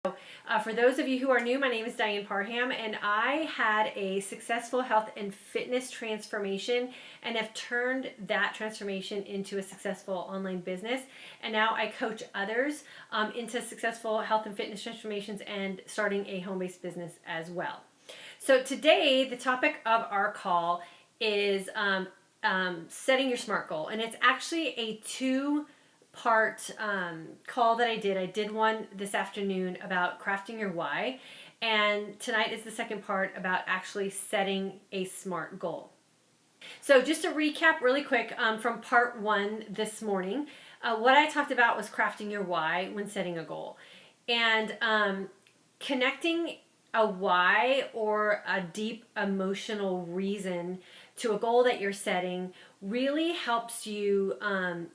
For those of you who are new, my name is Diane Parham, and I had a successful health and fitness transformation and have turned that transformation into a successful online business. And now I coach others into successful health and fitness transformations and starting a home-based business as well. So today, the topic of our call is setting your SMART goal, and it's actually a two-part call that I did. I did one this afternoon about crafting your why, and tonight is the second part about actually setting a SMART goal. So just to recap really quick from part one this morning, what I talked about was crafting your why when setting a goal, and connecting a why or a deep emotional reason to a goal that you're setting really helps you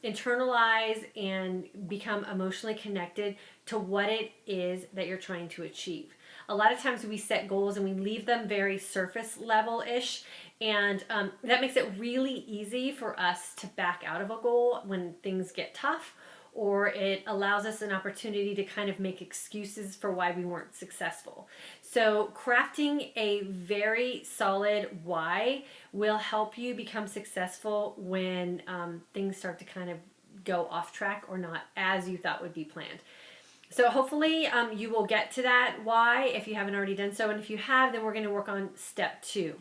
internalize and become emotionally connected to what it is that you're trying to achieve. A lot of times we set goals and we leave them very surface level-ish, and that makes it really easy for us to back out of a goal when things get tough, or it allows us an opportunity to kind of make excuses for why we weren't successful. So crafting a very solid why will help you become successful when things start to kind of go off track or not as you thought would be planned. So hopefully you will get to that why if you haven't already done so. And if you have, then we're going to work on step 2.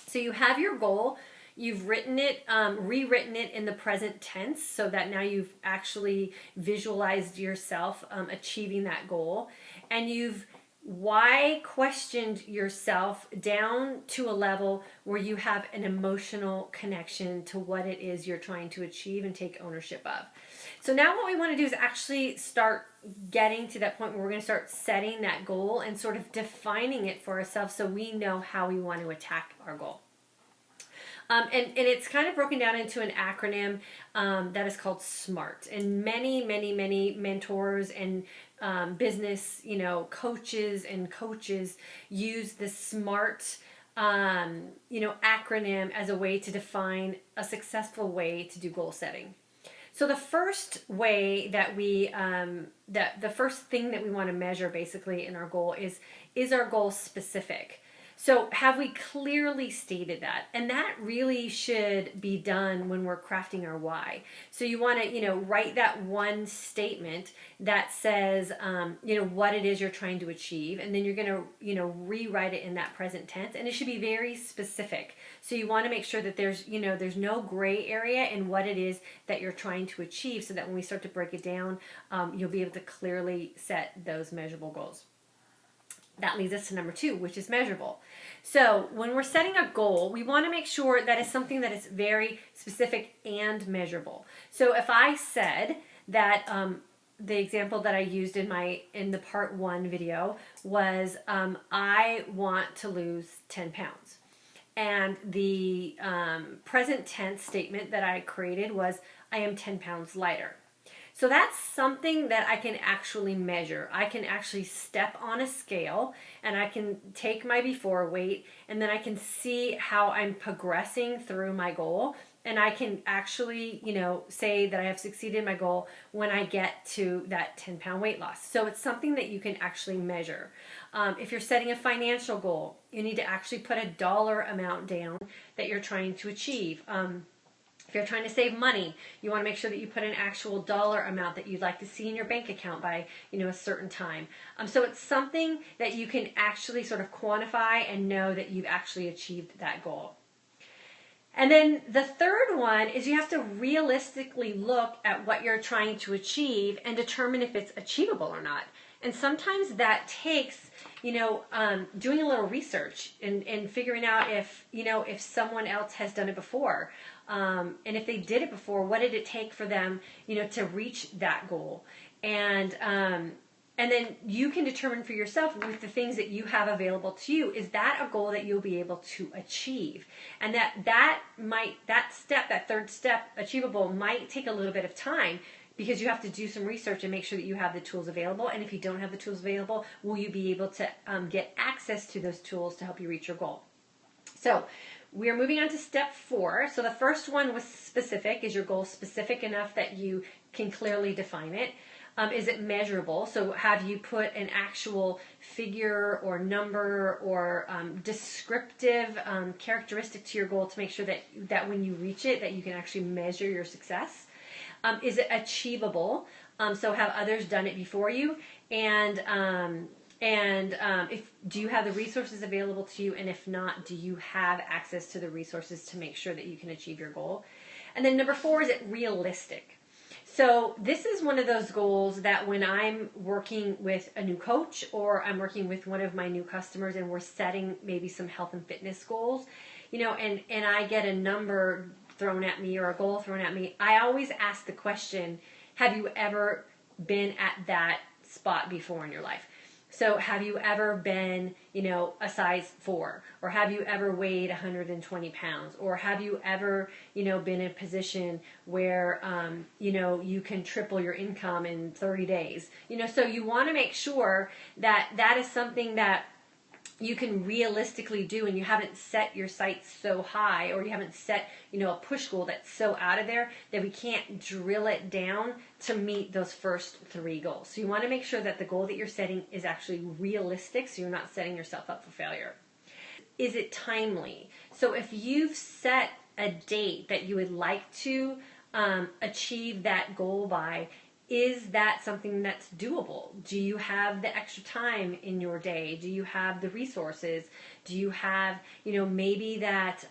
So you have your goal. You've written it, rewritten it in the present tense so that now you've actually visualized yourself achieving that goal. And you've why questioned yourself down to a level where you have an emotional connection to what it is you're trying to achieve and take ownership of. So now what we want to do is actually start getting to that point where we're going to start setting that goal and sort of defining it for ourselves so we know how we want to attack our goal. And it's kind of broken down into an acronym that is called SMART. And many mentors and business, coaches and coaches use the SMART, acronym as a way to define a successful way to do goal setting. So the first way that we, the first thing that we want to measure basically in our goal is our goal specific? So have we clearly stated that? And that really should be done when we're crafting our why. So you want to, write that one statement that says, what it is you're trying to achieve. And then you're going to, rewrite it in that present tense. And it should be very specific. So you want to make sure that there's no gray area in what it is that you're trying to achieve so that when we start to break it down, you'll be able to clearly set those measurable goals. That leads us to number 2, which is measurable. So when we're setting a goal, we want to make sure that it's something that is very specific and measurable. So if I said that the example that I used in the part 1 video was I want to lose 10 pounds. And the present tense statement that I created was I am 10 pounds lighter. So that's something that I can actually measure. I can actually step on a scale and I can take my before weight and then I can see how I'm progressing through my goal. And I can actually, say that I have succeeded in my goal when I get to that 10-pound weight loss. So it's something that you can actually measure. If you're setting a financial goal, you need to actually put a dollar amount down that you're trying to achieve. If you're trying to save money, you want to make sure that you put an actual dollar amount that you'd like to see in your bank account by, a certain time. So it's something that you can actually sort of quantify and know that you've actually achieved that goal. And then the third one is you have to realistically look at what you're trying to achieve and determine if it's achievable or not. And sometimes that takes, doing a little research and figuring out if someone else has done it before. And if they did it before, what did it take for them, to reach that goal? And then you can determine for yourself with the things that you have available to you, is that a goal that you'll be able to achieve? And that third step, achievable, might take a little bit of time because you have to do some research and make sure that you have the tools available. And if you don't have the tools available, will you be able to get access to those tools to help you reach your goal? So we are moving on to step 4. So the first one was specific. Is your goal specific enough that you can clearly define it? Is it measurable? So have you put an actual figure or number or descriptive characteristic to your goal to make sure that when you reach it, that you can actually measure your success? Is it achievable? So have others done it before you? And if do you have the resources available to you? And if not, do you have access to the resources to make sure that you can achieve your goal? And then number 4, is it realistic? So this is one of those goals that when I'm working with a new coach or I'm working with one of my new customers and we're setting maybe some health and fitness goals, and I get a number thrown at me or a goal thrown at me, I always ask the question, have you ever been at that spot before in your life? So have you ever been, a size 4? Or have you ever weighed 120 pounds? Or have you ever, been in a position where, you can triple your income in 30 days? So you want to make sure that that is something that you can realistically do, and you haven't set your sights so high, or you haven't set, a push goal that's so out of there that we can't drill it down to meet those first 3 goals. So you want to make sure that the goal that you're setting is actually realistic, so you're not setting yourself up for failure. Is it timely? So if you've set a date that you would like to achieve that goal by, is that something that's doable? Do you have the extra time in your day? Do you have the resources? Do you have, maybe that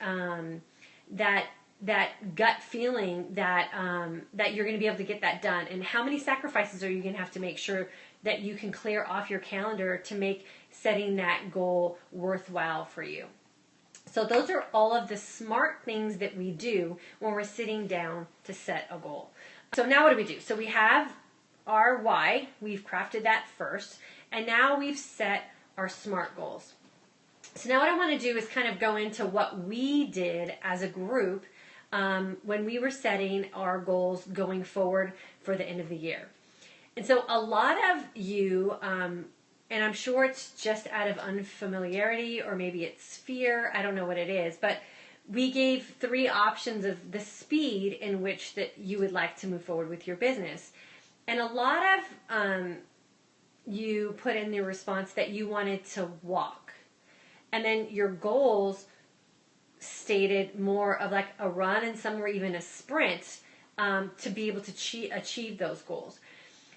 gut feeling that you're going to be able to get that done? And how many sacrifices are you going to have to make sure that you can clear off your calendar to make setting that goal worthwhile for you? So those are all of the smart things that we do when we're sitting down to set a goal. So now what do? So we have our why, we've crafted that first, and now we've set our SMART goals. So now what I want to do is kind of go into what we did as a group when we were setting our goals going forward for the end of the year. And so a lot of you, and I'm sure it's just out of unfamiliarity or maybe it's fear, I don't know what it is, but we gave 3 options of the speed in which that you would like to move forward with your business. And a lot of you put in your response that you wanted to walk. And then your goals stated more of like a run, and some were even a sprint to be able to achieve those goals.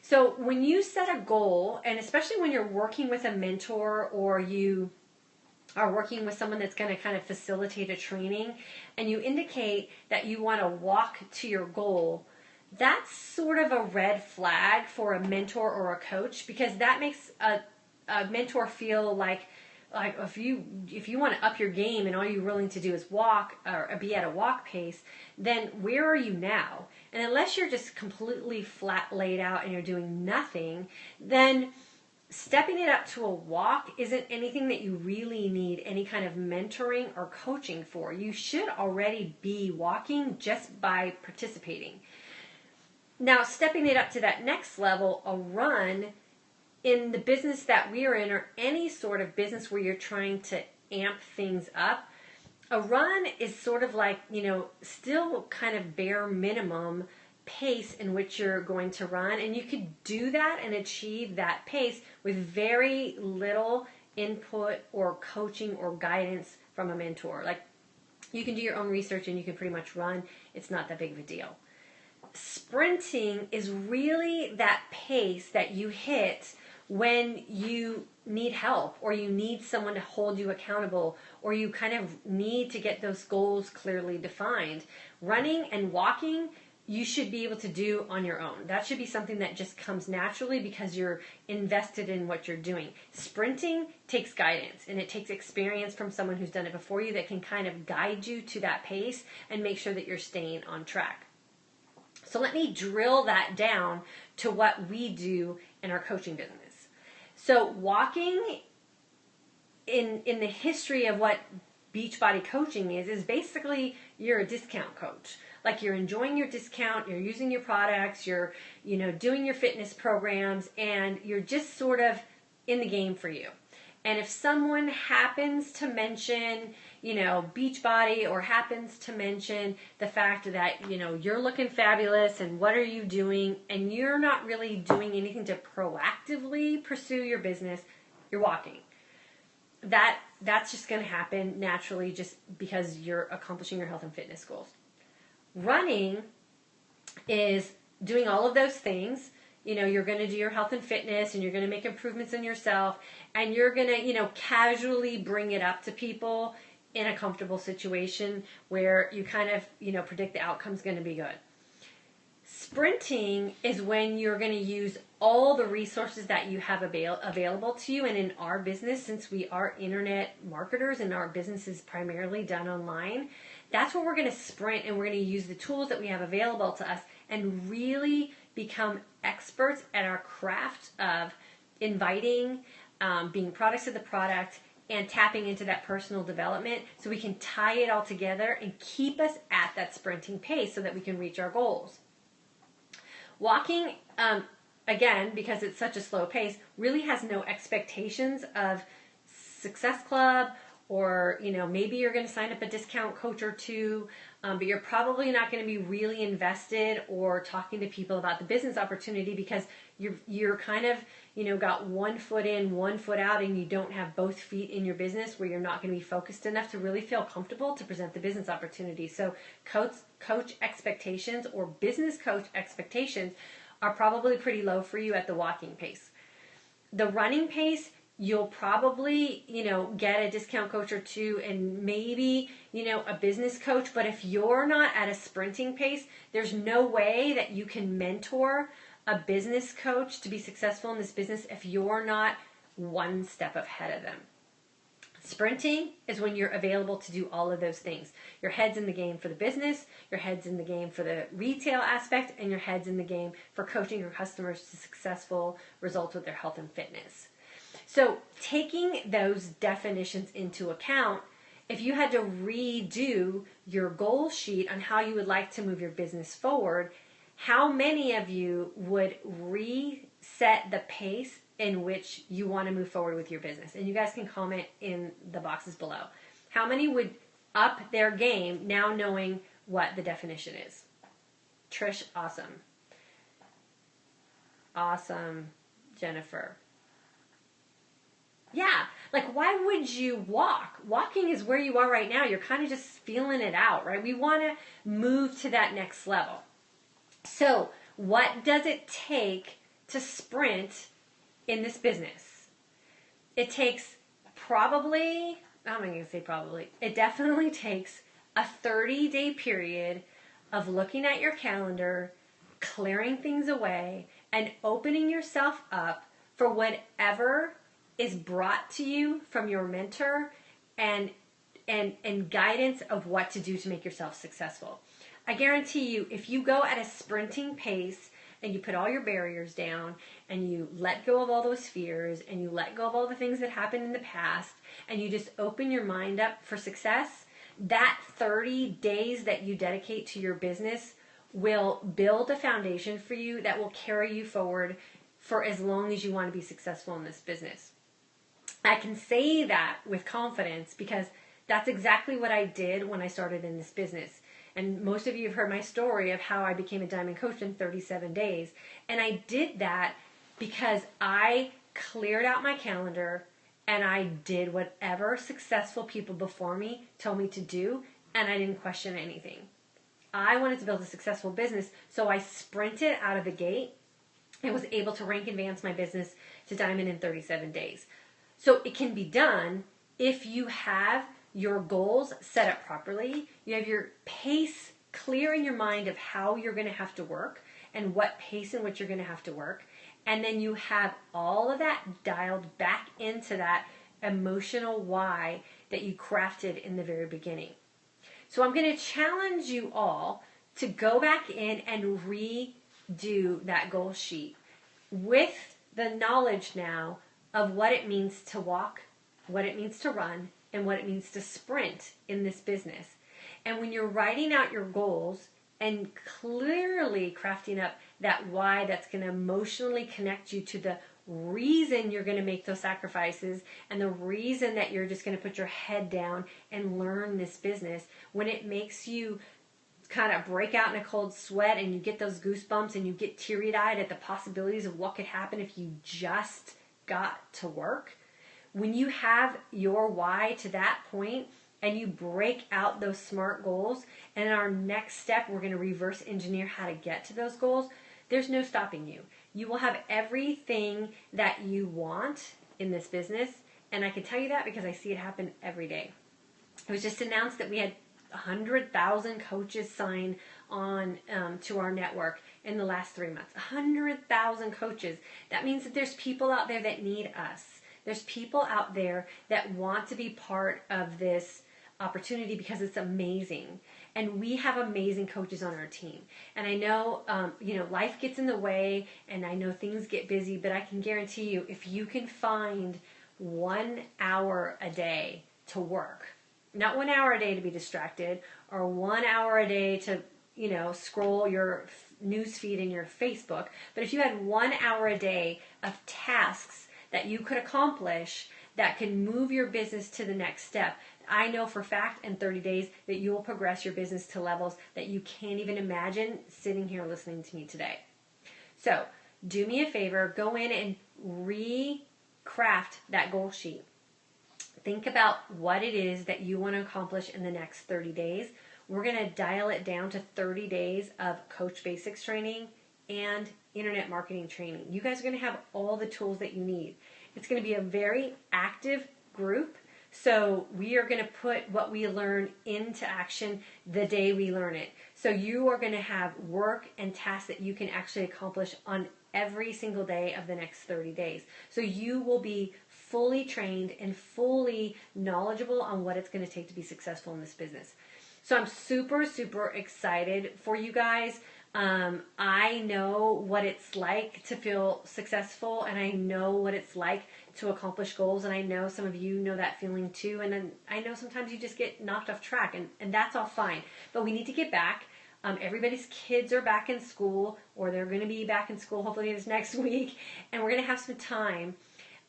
So when you set a goal, and especially when you're working with a mentor or you are working with someone that's going to kind of facilitate a training, and you indicate that you want to walk to your goal, that's sort of a red flag for a mentor or a coach, because that makes a mentor feel like if you want to up your game and all you're willing to do is walk or be at a walk pace, then where are you now? And unless you're just completely flat laid out and you're doing nothing, then stepping it up to a walk isn't anything that you really need any kind of mentoring or coaching for. You should already be walking just by participating. Now, stepping it up to that next level, a run, in the business that we are in, or any sort of business where you're trying to amp things up, a run is sort of like, still kind of bare minimum pace in which you're going to run. And you could do that and achieve that pace with very little input or coaching or guidance from a mentor. Like, you can do your own research and you can pretty much run. It's not that big of a deal. Sprinting is really that pace that you hit when you need help, or you need someone to hold you accountable, or you kind of need to get those goals clearly defined. Running and walking, you should be able to do on your own. That should be something that just comes naturally because you're invested in what you're doing. Sprinting takes guidance, and it takes experience from someone who's done it before you that can kind of guide you to that pace and make sure that you're staying on track. So let me drill that down to what we do in our coaching business. So walking in the history of what Beachbody coaching is basically you're a discount coach. Like, you're enjoying your discount, you're using your products, you're doing your fitness programs, and you're just sort of in the game for you. And if someone happens to mention, Beachbody, or happens to mention the fact that, you're looking fabulous and what are you doing, and you're not really doing anything to proactively pursue your business, you're walking. That's just going to happen naturally just because you're accomplishing your health and fitness goals. Running is doing all of those things. You're going to do your health and fitness, and you're going to make improvements in yourself, and you're going to, casually bring it up to people in a comfortable situation where you kind of, predict the outcome's going to be good. Sprinting is when you're going to use all the resources that you have available to you. And in our business, since we are internet marketers and our business is primarily done online, that's where we're going to sprint, and we're going to use the tools that we have available to us and really become experts at our craft of inviting, being products of the product, and tapping into that personal development so we can tie it all together and keep us at that sprinting pace so that we can reach our goals. Walking, again, because it's such a slow pace, really has no expectations of Success Club, or maybe you're going to sign up a discount coach or two, but you're probably not going to be really invested or talking to people about the business opportunity because you're kind of got one foot in, one foot out, and you don't have both feet in your business, where you're not going to be focused enough to really feel comfortable to present the business opportunity. So coach expectations or business coach expectations are probably pretty low for you at the walking pace. The running pace, you'll probably, get a discount coach or two, and maybe, a business coach. But if you're not at a sprinting pace, there's no way that you can mentor a business coach to be successful in this business if you're not one step ahead of them. Sprinting is when you're available to do all of those things. Your head's in the game for the business, your head's in the game for the retail aspect, and your head's in the game for coaching your customers to successful results with their health and fitness. So taking those definitions into account, if you had to redo your goal sheet on how you would like to move your business forward, how many of you would reset the pace in which you want to move forward with your business? And you guys can comment in the boxes below. How many would up their game now knowing what the definition is? Trish, awesome. Awesome, Jennifer. Yeah, like why would you walk? Walking is where you are right now. You're kind of just feeling it out, right? We want to move to that next level. So what does it take to sprint in this business? It takes probably, I'm not going to say probably, it definitely takes a 30-day period of looking at your calendar, clearing things away, and opening yourself up for whatever is brought to you from your mentor and guidance of what to do to make yourself successful. I guarantee you, if you go at a sprinting pace and you put all your barriers down and you let go of all those fears and you let go of all the things that happened in the past and you just open your mind up for success, that 30 days that you dedicate to your business will build a foundation for you that will carry you forward for as long as you want to be successful in this business. I can say that with confidence because that's exactly what I did when I started in this business. And most of you have heard my story of how I became a diamond coach in 37 days. And I did that because I cleared out my calendar and I did whatever successful people before me told me to do, and I didn't question anything. I wanted to build a successful business, so I sprinted out of the gate and was able to rank advance my business to diamond in 37 days. So it can be done if you have your goals set up properly, you have your pace clear in your mind of how you're going to have to work and what pace in which you're going to have to work, and then you have all of that dialed back into that emotional why that you crafted in the very beginning. So I'm going to challenge you all to go back in and redo that goal sheet with the knowledge now of what it means to walk, what it means to run, and what it means to sprint in this business. And when you're writing out your goals and clearly crafting up that why that's going to emotionally connect you to the reason you're going to make those sacrifices and the reason that you're just going to put your head down and learn this business, when it makes you kind of break out in a cold sweat and you get those goosebumps and you get teary-eyed at the possibilities of what could happen if you just got to work, when you have your why to that point and you break out those SMART goals, and in our next step we're going to reverse engineer how to get to those goals, there's no stopping you. You will have everything that you want in this business, and I can tell you that because I see it happen every day. It was just announced that we had 100,000 coaches sign on to our network in the last 3 months. 100,000 coaches. That means that there's people out there that need us. There's people out there that want to be part of this opportunity because it's amazing. And we have amazing coaches on our team. And I know, life gets in the way, and I know things get busy, but I can guarantee you, if you can find 1 hour a day to work, not 1 hour a day to be distracted, or 1 hour a day to, scroll your news feed in your Facebook, but if you had 1 hour a day of tasks that you could accomplish that could move your business to the next step, I know for a fact in 30 days that you will progress your business to levels that you can't even imagine sitting here listening to me today. So do me a favor, go in and recraft that goal sheet. Think about what it is that you want to accomplish in the next 30 days. We're going to dial it down to 30 days of Coach Basics training and internet marketing training. You guys are going to have all the tools that you need. It's going to be a very active group. So we are going to put what we learn into action the day we learn it. So you are going to have work and tasks that you can actually accomplish on every single day of the next 30 days. So you will be fully trained and fully knowledgeable on what it's going to take to be successful in this business. So I'm super, super excited for you guys. I know what it's like to feel successful, and I know what it's like to accomplish goals, and I know some of you know that feeling too, and then I know sometimes you just get knocked off track, and that's all fine. But we need to get back. Everybody's kids are back in school, or they're going to be back in school hopefully this next week, and we're going to have some time,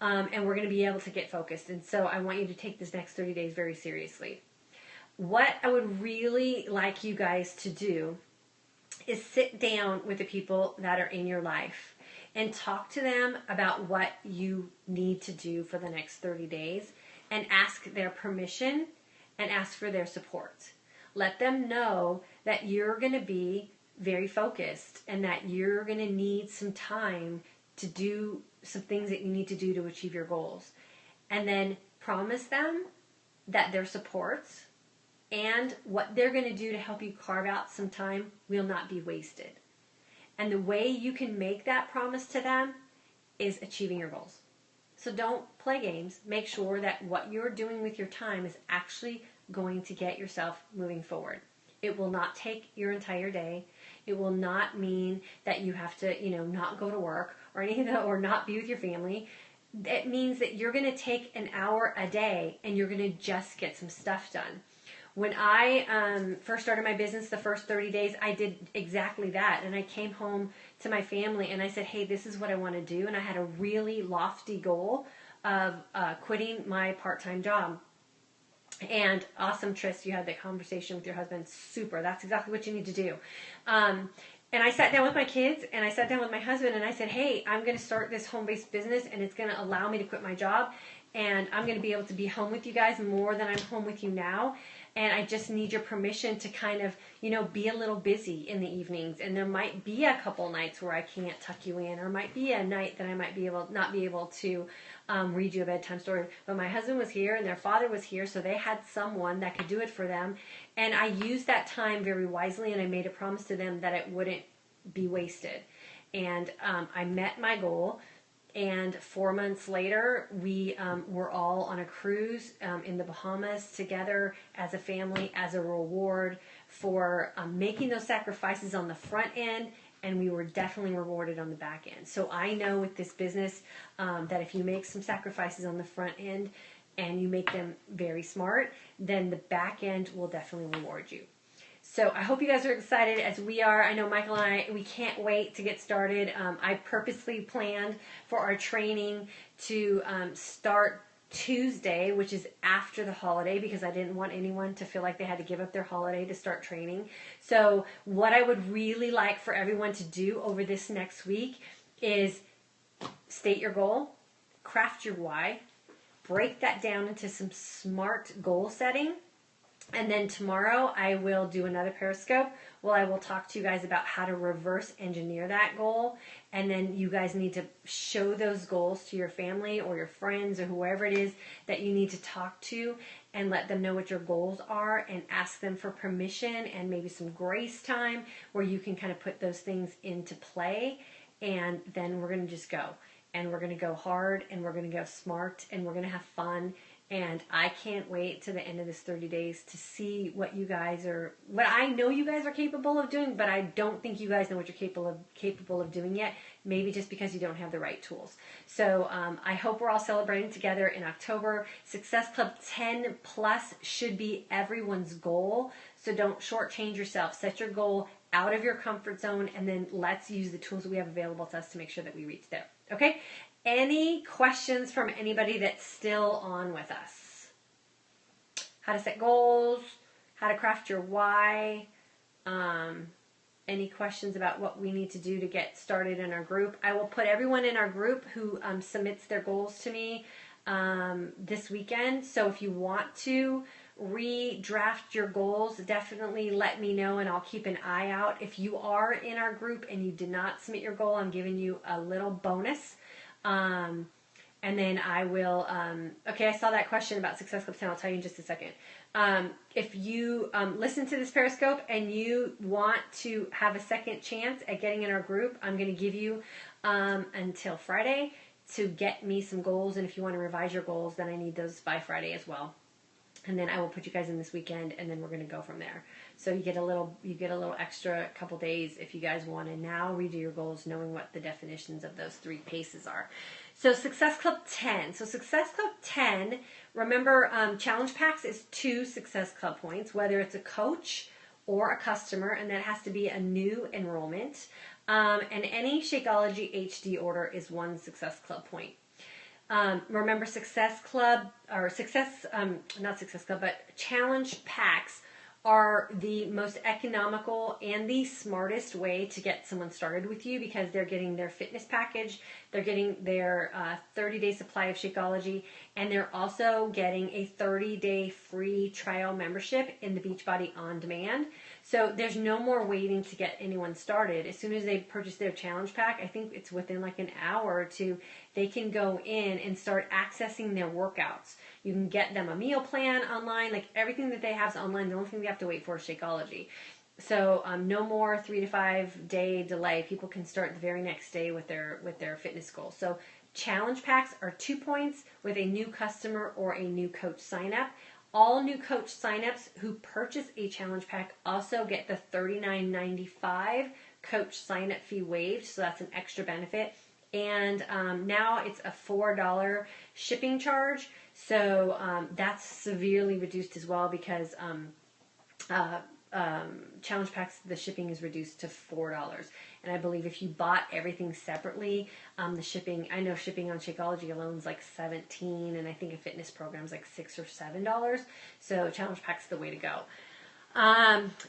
and we're going to be able to get focused. And so I want you to take this next 30 days very seriously. What I would really like you guys to do is sit down with the people that are in your life and talk to them about what you need to do for the next 30 days and ask their permission and ask for their support. Let them know that you're going to be very focused and that you're going to need some time to do some things that you need to do to achieve your goals. And then promise them that their supports and what they're going to do to help you carve out some time will not be wasted. And the way you can make that promise to them is achieving your goals. So don't play games. Make sure that what you're doing with your time is actually going to get yourself moving forward. It will not take your entire day. It will not mean that you have to, not go to work or anything, or not be with your family. It means that you're going to take an hour a day and you're going to just get some stuff done. When I first started my business, the first 30 days, I did exactly that. And I came home to my family and I said, hey, this is what I want to do. And I had a really lofty goal of quitting my part-time job. And awesome, Tris, you had that conversation with your husband. Super. That's exactly what you need to do. And I sat down with my kids and I sat down with my husband and I said, hey, I'm going to start this home-based business and it's going to allow me to quit my job. And I'm going to be able to be home with you guys more than I'm home with you now. And I just need your permission to kind of, be a little busy in the evenings. And there might be a couple nights where I can't tuck you in, or might be a night that I might not be able to read you a bedtime story. But my husband was here and their father was here, so they had someone that could do it for them. And I used that time very wisely, and I made a promise to them that it wouldn't be wasted. And I met my goal. And 4 months later, we were all on a cruise in the Bahamas together as a family, as a reward for making those sacrifices on the front end, and we were definitely rewarded on the back end. So I know with this business that if you make some sacrifices on the front end and you make them very smart, then the back end will definitely reward you. So I hope you guys are excited as we are. I know Michael and I, we can't wait to get started. I purposely planned for our training to start Tuesday, which is after the holiday, because I didn't want anyone to feel like they had to give up their holiday to start training. So what I would really like for everyone to do over this next week is state your goal, craft your why, break that down into some smart goal setting. And then tomorrow I will do another Periscope where I will talk to you guys about how to reverse engineer that goal. And then you guys need to show those goals to your family or your friends or whoever it is that you need to talk to, and let them know what your goals are and ask them for permission and maybe some grace time where you can kind of put those things into play. And then we're going to just go. And we're going to go hard, and we're going to go smart, and we're going to have fun. And I can't wait to the end of this 30 days to see what I know you guys are capable of doing, but I don't think you guys know what you're capable of doing yet, maybe just because you don't have the right tools. So I hope we're all celebrating together in October. Success Club 10 plus should be everyone's goal, so don't shortchange yourself. Set your goal out of your comfort zone, and then let's use the tools we have available to us to make sure that we reach there. Okay? Any questions from anybody that's still on with us? How to set goals, how to craft your why, any questions about what we need to do to get started in our group? I will put everyone in our group who submits their goals to me this weekend. So if you want to redraft your goals, definitely let me know and I'll keep an eye out. If you are in our group and you did not submit your goal, I'm giving you a little bonus. And then I will, okay, I saw that question about Success Club 10. I'll tell you in just a second. If you listen to this Periscope and you want to have a second chance at getting in our group, I'm going to give you until Friday to get me some goals. And if you want to revise your goals, then I need those by Friday as well. And then I will put you guys in this weekend, and then we're going to go from there. So you get a little extra couple days if you guys want to now redo your goals, knowing what the definitions of those 3 paces are. So Success Club 10. So Success Club 10, remember, Challenge Packs is 2 Success Club points, whether it's a coach or a customer, and that has to be a new enrollment. And any Shakeology HD order is 1 Success Club point. Remember, Success Club, or not Success Club, but Challenge Packs are the most economical and the smartest way to get someone started with you, because they're getting their fitness package, they're getting their 30-day supply of Shakeology, and they're also getting a 30-day free trial membership in the Beachbody On Demand. So there's no more waiting to get anyone started. As soon as they purchase their challenge pack, I think it's within like an hour or 2, they can go in and start accessing their workouts. You can get them a meal plan online, like everything that they have is online. The only thing they have to wait for is Shakeology. So no more 3 to 5 day delay. People can start the very next day with their fitness goals. So challenge packs are 2 points with a new customer or a new coach sign up. All new coach signups who purchase a challenge pack also get the $39.95 coach sign up fee waived, so that's an extra benefit. And now it's a $4 shipping charge, so that's severely reduced as well, because challenge packs, the shipping is reduced to $4. And I believe if you bought everything separately, the shipping, I know shipping on Shakeology alone is like $17, and I think a fitness program is like $6 or $7. So challenge pack's the way to go.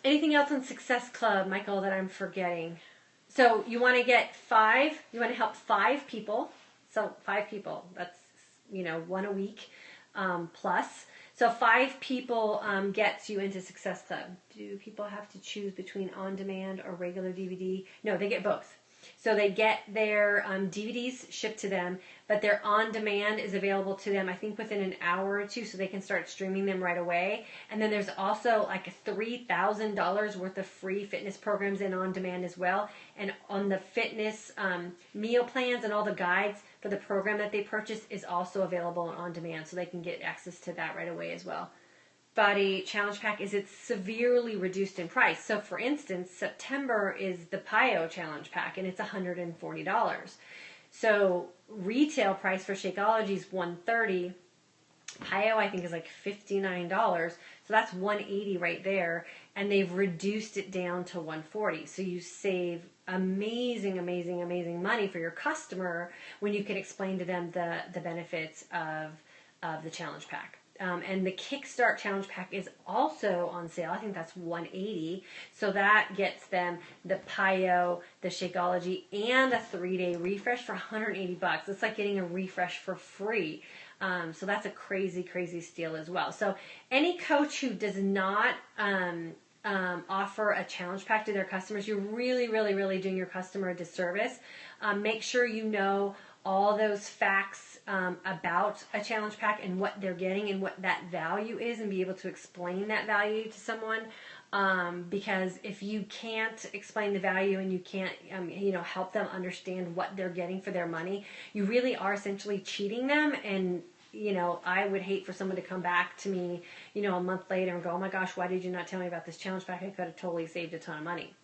Anything else on Success Club, Michael, that I'm forgetting? So you want to get 5, you want to help 5 people. So 5 people, that's, 1 a week plus. So 5 people gets you into Success Club. Do people have to choose between on-demand or regular DVD? No, they get both. So they get their DVDs shipped to them, but their on-demand is available to them, I think, within an hour or 2, so they can start streaming them right away. And then there's also like $3,000 worth of free fitness programs in on-demand as well. And on the fitness meal plans and all the guides for the program that they purchase is also available on demand, so they can get access to that right away as well. Body Challenge Pack is severely reduced in price. So for instance, September is the PiYo Challenge Pack, and it's $140. So retail price for Shakeology is $130, PIO, I think, is like $59. So that's $180 right there. And they've reduced it down to $140. So you save amazing, amazing, amazing money for your customer when you can explain to them the benefits of the challenge pack. And the Kickstart Challenge Pack is also on sale. I think that's $180. So that gets them the PIO, the Shakeology, and a 3-day refresh for $180. It's like getting a refresh for free. So that's a crazy, crazy steal as well. So any coach who does not offer a challenge pack to their customers, you're really, really, really doing your customer a disservice. Make sure you know all those facts about a challenge pack and what they're getting and what that value is, and be able to explain that value to someone. Because if you can't explain the value and you can't, help them understand what they're getting for their money, you really are essentially cheating them. And I would hate for someone to come back to me, a month later and go, "Oh my gosh, why did you not tell me about this challenge pack? I could have totally saved a ton of money."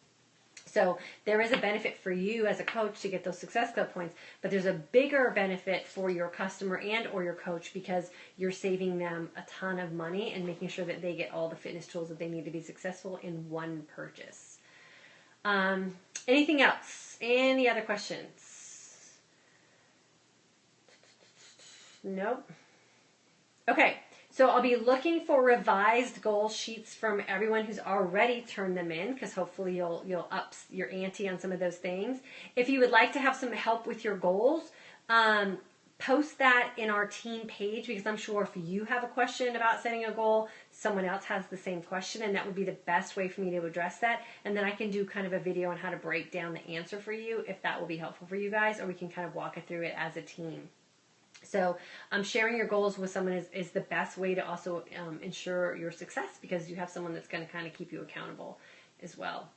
So there is a benefit for you as a coach to get those Success Club points, but there's a bigger benefit for your customer and or your coach, because you're saving them a ton of money and making sure that they get all the fitness tools that they need to be successful in one purchase. Anything else? Any other questions? Nope. Okay. So I'll be looking for revised goal sheets from everyone who's already turned them in, because hopefully you'll up your ante on some of those things. If you would like to have some help with your goals, post that in our team page, because I'm sure if you have a question about setting a goal, someone else has the same question, and that would be the best way for me to address that. And then I can do kind of a video on how to break down the answer for you, if that will be helpful for you guys, or we can kind of walk it through it as a team. So sharing your goals with someone is the best way to also ensure your success, because you have someone that's going to kind of keep you accountable as well.